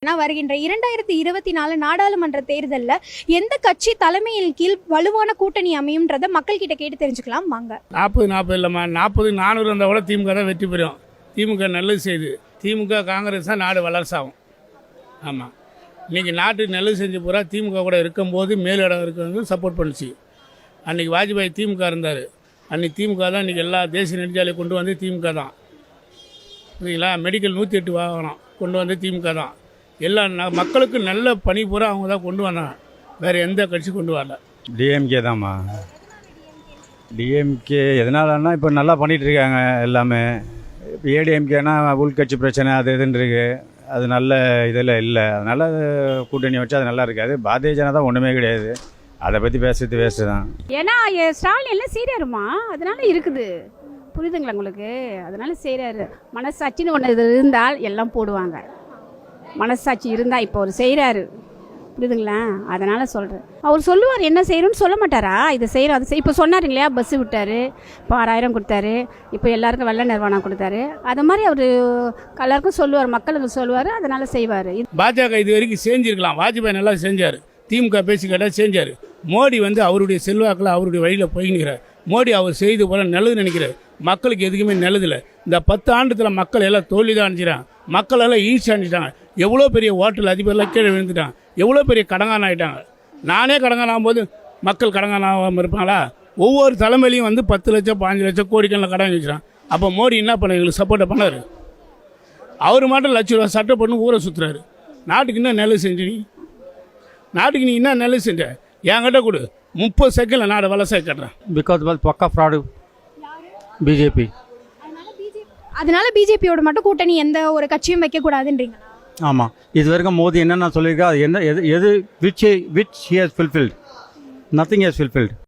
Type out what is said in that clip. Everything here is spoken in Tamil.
வருகின்ற 2024 நாடாளுமன்ற தேர்தலில் எந்த கட்சி தலைமையின் கீழ் வலுவான கூட்டணி அமையும்ன்றத மக்கள் கிட்ட கேட்டு தெரிஞ்சுக்கலாம் வாங்க. 40 இல்லைம்மா, 40 400 இருந்தால் கூட திமுக தான் வெற்றி பெறும். திமுக நல்லது செய்யுது. திமுக காங்கிரஸ் தான் நாடு வளர்ச்சாகும். ஆமாம், இன்றைக்கி நாட்டுக்கு நல்லது செஞ்சு பூரா திமுக கூட இருக்கும்போது மேலிடம் இருக்கிறவங்க சப்போர்ட் பண்ணிச்சு. அன்றைக்கி வாஜ்பாய் திமுக இருந்தார். அன்றைக்கி திமுக தான் இன்றைக்கி எல்லா தேசிய நெடுஞ்சாலையை கொண்டு வந்து திமுக தான். சரிங்களா? மெடிக்கல் 108 வாகனம் கொண்டு வந்து திமுக தான். எல்லா மக்களுக்கு நல்ல பணி பூரா அவங்க தான் கொண்டு வந்தாங்க. வேறு எந்த கட்சி கொண்டு வரல. டிஎம்கே தான்மா. டிஎம்கே எதனாலன்னா இப்போ நல்லா பண்ணிகிட்ருக்காங்க எல்லாமே. இப்போ ஏடிஎம்கேனா உள்கட்சி பிரச்சனை அது இதுன்னு இருக்குது. அது நல்ல இதில் இல்லை. அதனால் கூட்டணி வச்சு அது நல்லா இருக்காது. பாரதிய ஜனதா ஒன்றுமே கிடையாது. அதை பற்றி பேசுறது வேஸ்ட்டு தான். ஏன்னா ஸ்டாலின் எல்லாம் செய்கிறாருமா, அதனால இருக்குது. புரியுதுங்களா உங்களுக்கு? அதனால செய்கிறாரு. மனசாட்சின்னு ஒன்று இருந்தால் எல்லாம் போடுவாங்க. மனசாட்சி இருந்தால் இப்போ அவர் செய்கிறாரு. புரியுதுங்களா? அதனால் சொல்கிறேன். அவர் சொல்லுவார் என்ன செய்யணும்னு சொல்ல மாட்டாரா? இதை செய்கிறோம் அது இப்போ சொன்னார் இல்லையா, பஸ்ஸு விட்டார், இப்போ 6000 கொடுத்தாரு, இப்போ எல்லாருக்கும் வெள்ள நிர்வாணம் கொடுத்தாரு. அது மாதிரி அவர் எல்லாருக்கும் சொல்லுவார், மக்களுக்கு சொல்லுவார், அதனால் செய்வார். பாஜக இது வரைக்கும் செஞ்சுருக்கலாம். வாஜ்பாய் நல்லா செஞ்சார். திமுக பேசி கேட்டால் செஞ்சார். மோடி வந்து அவருடைய செல்வாக்கில் அவருடைய வழியில் போய்க்கிறார். மோடி அவர் செய்து போல நல்லது நினைக்கிறார். மக்களுக்கு எதுக்குமே நல்லதில்லை. இந்த 10 ஆண்டுத்தில் மக்கள் எல்லாம் தோல்வி தான் அணிஞ்சிட்டாங்க. மக்கள் எல்லாம் ஈஸி அணிஞ்சிட்டாங்க. எவ்வளோ பெரிய ஹோட்டல் அதிபர்லாம் கீழே விழுந்துட்டாங்க. எவ்வளோ பெரிய கடங்கான ஆகிட்டாங்க. நானே கடங்கான ஆகும்போது மக்கள் கடங்கான ஆகாமல் இருப்பாங்களா? ஒவ்வொரு தலைமையிலையும் வந்து 10 லட்சம் 15 லட்சம் கோடிக்கணக்கில் கடன் வச்சுட்டான். அப்போ மோடி என்ன பண்ண எங்களுக்கு சப்போர்ட்டை பண்ணார்? அவர் மட்டும் லட்ச ரூபா சட்டம் பண்ணி ஊரை சுற்றுறாரு. நாட்டுக்கு என்ன நல்லது செஞ்சு நீ? நாட்டுக்கு நீ என்ன நல்லது செஞ்ச? என்கிட்ட கொடு, 30 செகண்டில் நாடு வளர்ச்சி கட்டுறேன். பிகாஸ் பக்கா ஃப்ராடு பிஜேபி. அதனால பிஜேபியோட மட்டும் கூட்டணி எந்த ஒரு கட்சியும் வைக்கக்கூடாதுன்றீங்க? ஆமாம், இது வரைக்கும் மோடி என்னென்ன சொல்லியிருக்கா, அது என்ன எது which he has fulfilled? Nothing has fulfilled.